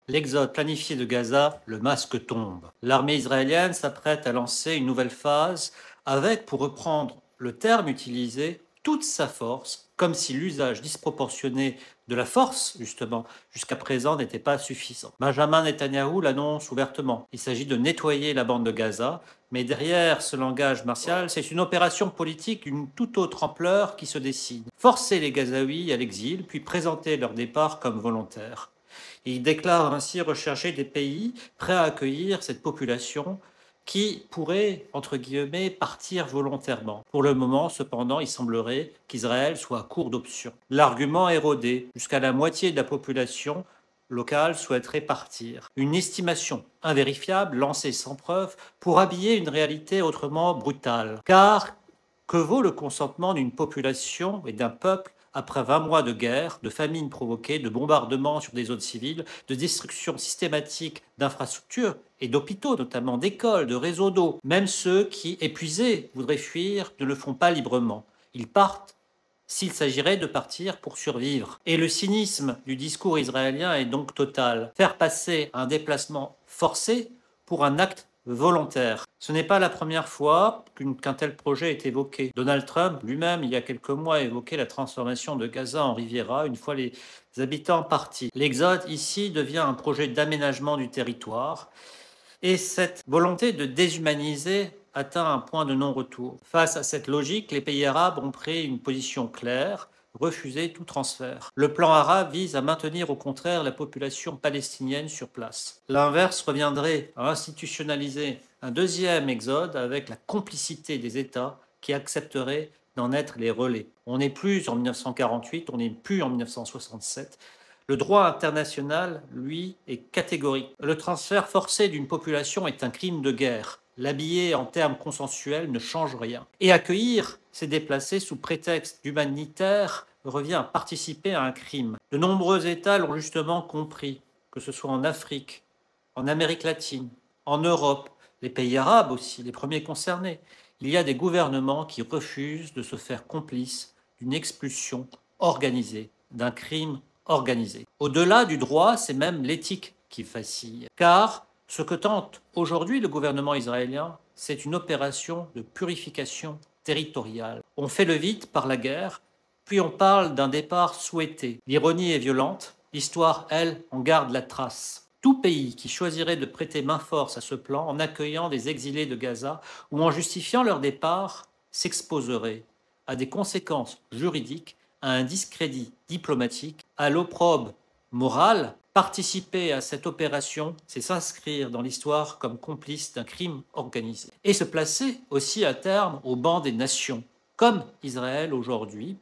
L'exode planifié de Gaza, le masque tombe. L'armée israélienne s'apprête à lancer une nouvelle phase avec, pour reprendre le terme utilisé, toute sa force, comme si l'usage disproportionné de la force, justement, jusqu'à présent n'était pas suffisant. Benjamin Netanyahou l'annonce ouvertement. Il s'agit de nettoyer la bande de Gaza, mais derrière ce langage martial, c'est une opération politique d'une toute autre ampleur qui se dessine. Forcer les Gazaouis à l'exil, puis présenter leur départ comme volontaire. Il déclare ainsi rechercher des pays prêts à accueillir cette population qui pourrait, entre guillemets, partir volontairement. Pour le moment, cependant, il semblerait qu'Israël soit à court d'options. L'argument est rodé. Jusqu'à la moitié de la population locale souhaiterait partir. Une estimation invérifiable, lancée sans preuve, pour habiller une réalité autrement brutale. Car que vaut le consentement d'une population et d'un peuple après 20 mois de guerre, de famine provoquée, de bombardements sur des zones civiles, de destruction systématique d'infrastructures et d'hôpitaux, notamment d'écoles, de réseaux d'eau? Même ceux qui, épuisés, voudraient fuir, ne le font pas librement. Ils partent s'il s'agirait de partir pour survivre. Et le cynisme du discours israélien est donc total. Faire passer un déplacement forcé pour un acte volontaire. Ce n'est pas la première fois qu'un tel projet est évoqué. Donald Trump lui-même, il y a quelques mois, a évoqué la transformation de Gaza en Riviera une fois les habitants partis. L'exode ici devient un projet d'aménagement du territoire et cette volonté de déshumaniser atteint un point de non-retour. Face à cette logique, les pays arabes ont pris une position claire, refuser tout transfert. Le plan arabe vise à maintenir au contraire la population palestinienne sur place. L'inverse reviendrait à institutionnaliser un deuxième exode avec la complicité des États qui accepteraient d'en être les relais. On n'est plus en 1948, on n'est plus en 1967. Le droit international, lui, est catégorique. Le transfert forcé d'une population est un crime de guerre. L'habiller en termes consensuels ne change rien. Et accueillir ces déplacés sous prétexte d'humanitaire revient à participer à un crime. De nombreux États l'ont justement compris, que ce soit en Afrique, en Amérique latine, en Europe, les pays arabes aussi, les premiers concernés. Il y a des gouvernements qui refusent de se faire complices d'une expulsion organisée, d'un crime organisé. Au-delà du droit, c'est même l'éthique qui vacille. Car ce que tente aujourd'hui le gouvernement israélien, c'est une opération de purification territoriale. On fait le vide par la guerre, puis on parle d'un départ souhaité. L'ironie est violente, l'histoire, elle, en garde la trace. Tout pays qui choisirait de prêter main-force à ce plan en accueillant des exilés de Gaza ou en justifiant leur départ s'exposerait à des conséquences juridiques, à un discrédit diplomatique, à l'opprobre moral. Participer à cette opération, c'est s'inscrire dans l'histoire comme complice d'un crime organisé et se placer aussi à terme au banc des nations, comme Israël aujourd'hui,